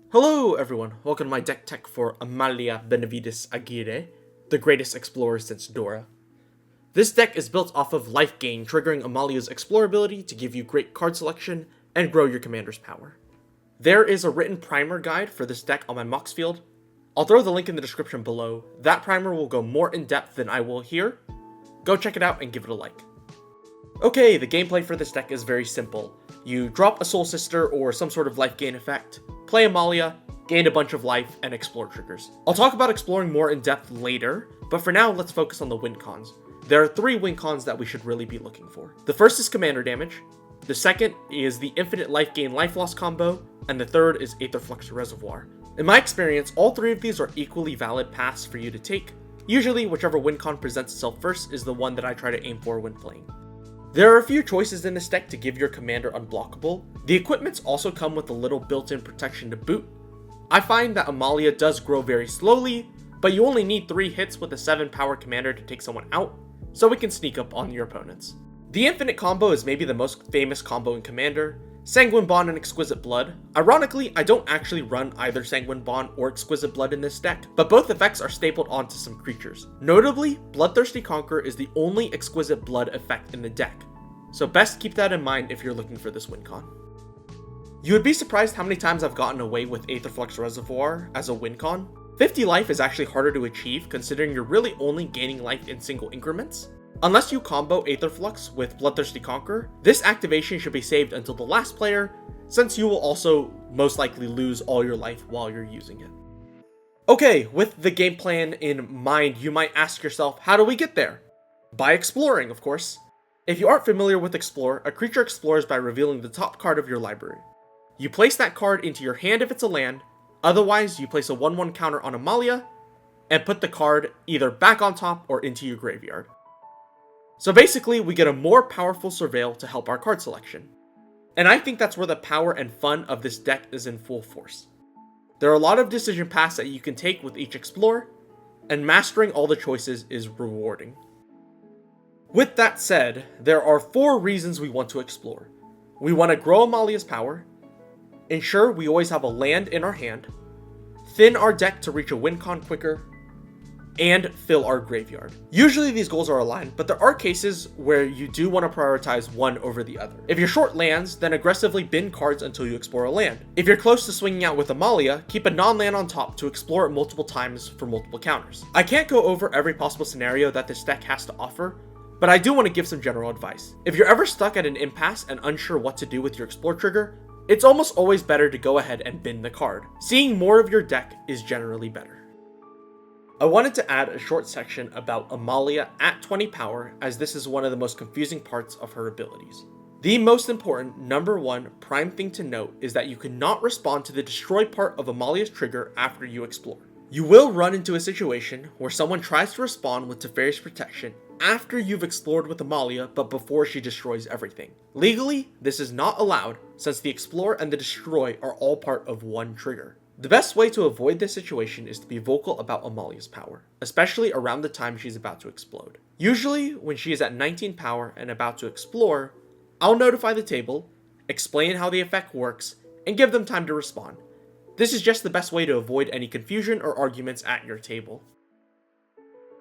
Hello everyone, welcome to my deck tech for Amalia Benavides Aguirre, the greatest explorer since Dora. This deck is built off of life gain, triggering Amalia's Explorer ability to give you great card selection and grow your commander's power. There is a written primer guide for this deck on my Mox field. I'll throw the link in the description below. That primer will go more in depth than I will here. Go check it out and give it a like. Okay, the gameplay for this deck is very simple. You drop a Soul Sister or some sort of life gain effect, play Amalia, gain a bunch of life, and explore triggers. I'll talk about exploring more in depth later, but for now let's focus on the win cons. There are 3 win cons that we should really be looking for. The first is commander damage, the second is the infinite life gain life loss combo, and the third is Aetherflux Reservoir. In my experience, all 3 of these are equally valid paths for you to take. Usually whichever win con presents itself first is the one that I try to aim for when playing. There are a few choices in this deck to give your commander unblockable. The equipments also come with a little built-in protection to boot. I find that Amalia does grow very slowly, but you only need 3 hits with a 7 power commander to take someone out, so it can sneak up on your opponents. The infinite combo is maybe the most famous combo in Commander, Sanguine Bond and Exquisite Blood. Ironically, I don't actually run either Sanguine Bond or Exquisite Blood in this deck, but both effects are stapled onto some creatures. Notably, Bloodthirsty Conqueror is the only Exquisite Blood effect in the deck, so best keep that in mind if you're looking for this win con. You would be surprised how many times I've gotten away with Aetherflux Reservoir as a win con. 50 life is actually harder to achieve considering you're really only gaining life in single increments. Unless you combo Aetherflux with Bloodthirsty Conqueror, this activation should be saved until the last player, since you will also most likely lose all your life while you're using it. Okay, with the game plan in mind, you might ask yourself, how do we get there? By exploring, of course. If you aren't familiar with Explore, a creature explores by revealing the top card of your library. You place that card into your hand if it's a land, otherwise you place a 1/1 counter on Amalia, and put the card either back on top or into your graveyard. So basically, we get a more powerful Surveil to help our card selection. And I think that's where the power and fun of this deck is in full force. There are a lot of decision paths that you can take with each Explore, and mastering all the choices is rewarding. With that said, there are 4 reasons we want to explore. We want to grow Amalia's power, ensure we always have a land in our hand, thin our deck to reach a win con quicker, and fill our graveyard. Usually these goals are aligned, but there are cases where you do want to prioritize one over the other. If you're short lands, then aggressively bin cards until you explore a land. If you're close to swinging out with Amalia, keep a non-land on top to explore it multiple times for multiple counters. I can't go over every possible scenario that this deck has to offer, but I do want to give some general advice. If you're ever stuck at an impasse and unsure what to do with your Explore trigger, it's almost always better to go ahead and bin the card. Seeing more of your deck is generally better. I wanted to add a short section about Amalia at 20 power, as this is one of the most confusing parts of her abilities. The most important, number 1 prime thing to note is that you cannot respond to the destroy part of Amalia's trigger after you explore. You will run into a situation where someone tries to respond with Teferi's Protection after you've explored with Amalia, but before she destroys everything. Legally, this is not allowed, since the explore and the destroy are all part of one trigger. The best way to avoid this situation is to be vocal about Amalia's power, especially around the time she's about to explode. Usually, when she is at 19 power and about to explore, I'll notify the table, explain how the effect works, and give them time to respond. This is just the best way to avoid any confusion or arguments at your table.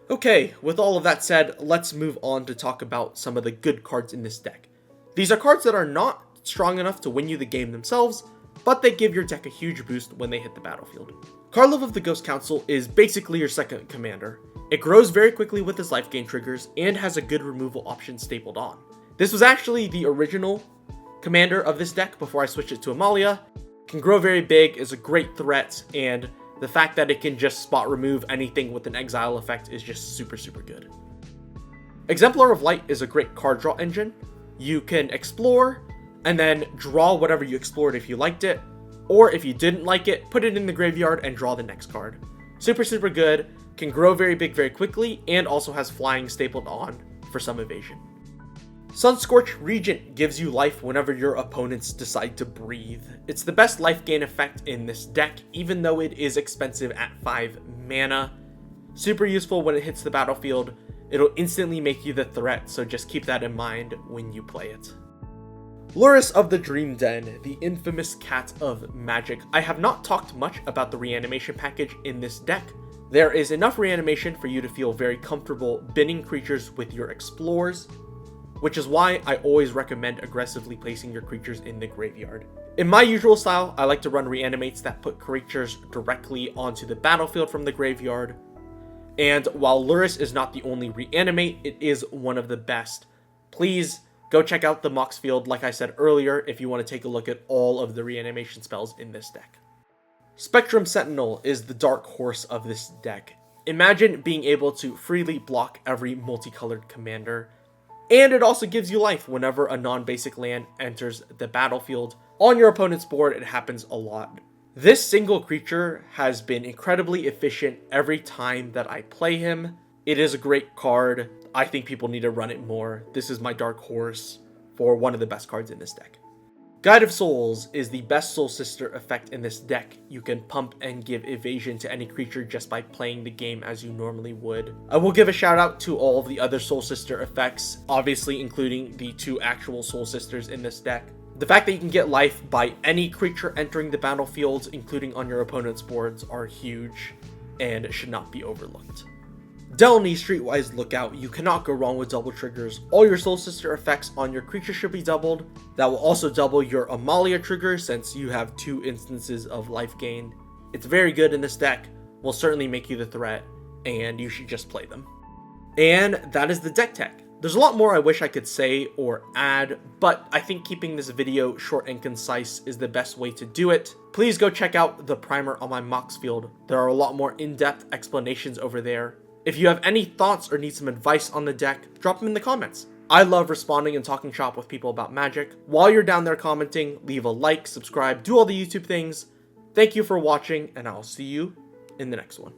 Okay, with all of that said, let's move on to talk about some of the good cards in this deck. These are cards that are not strong enough to win you the game themselves, but they give your deck a huge boost when they hit the battlefield. Karlov of the Ghost Council is basically your second commander. It grows very quickly with its life gain triggers and has a good removal option stapled on. This was actually the original commander of this deck before I switched it to Amalia. Can grow very big, is a great threat, and the fact that it can just spot remove anything with an exile effect is just super good. Exemplar of Light is a great card draw engine. You can explore, and then draw whatever you explored if you liked it, or if you didn't like it, put it in the graveyard and draw the next card. Super good, can grow very big very quickly, and also has flying stapled on for some evasion. Sunscorched Regent gives you life whenever your opponents decide to breathe. It's the best life gain effect in this deck, even though it is expensive at 5 mana. Super useful when it hits the battlefield. It'll instantly make you the threat, so just keep that in mind when you play it. Lurrus of the Dream Den, the infamous cat of magic. I have not talked much about the reanimation package in this deck. There is enough reanimation for you to feel very comfortable binning creatures with your explorers, which is why I always recommend aggressively placing your creatures in the graveyard. In my usual style, I like to run reanimates that put creatures directly onto the battlefield from the graveyard. And while Lurrus is not the only reanimate, it is one of the best. Please go check out the Mox field, like I said earlier, if you want to take a look at all of the reanimation spells in this deck. Spectrum Sentinel is the dark horse of this deck. Imagine being able to freely block every multicolored commander, and it also gives you life whenever a non-basic land enters the battlefield. On your opponent's board, it happens a lot. This single creature has been incredibly efficient every time that I play him. It is a great card. I think people need to run it more. This is my dark horse for one of the best cards in this deck. Guide of Souls is the best Soul Sister effect in this deck. You can pump and give evasion to any creature just by playing the game as you normally would. I will give a shout out to all of the other Soul Sister effects, obviously including the 2 actual Soul Sisters in this deck. The fact that you can get life by any creature entering the battlefield, including on your opponent's boards, are huge and should not be overlooked. Delny Streetwise Lookout, you cannot go wrong with double triggers. All your Soul Sister effects on your creature should be doubled. That will also double your Amalia trigger since you have 2 instances of life gain. It's very good in this deck, will certainly make you the threat, and you should just play them. And that is the deck tech. There's a lot more I wish I could say or add, but I think keeping this video short and concise is the best way to do it. Please go check out the primer on my Mox field. There are a lot more in-depth explanations over there. If you have any thoughts or need some advice on the deck, drop them in the comments. I love responding and talking shop with people about Magic. While you're down there commenting, leave a like, subscribe, do all the YouTube things. Thank you for watching, and I'll see you in the next one.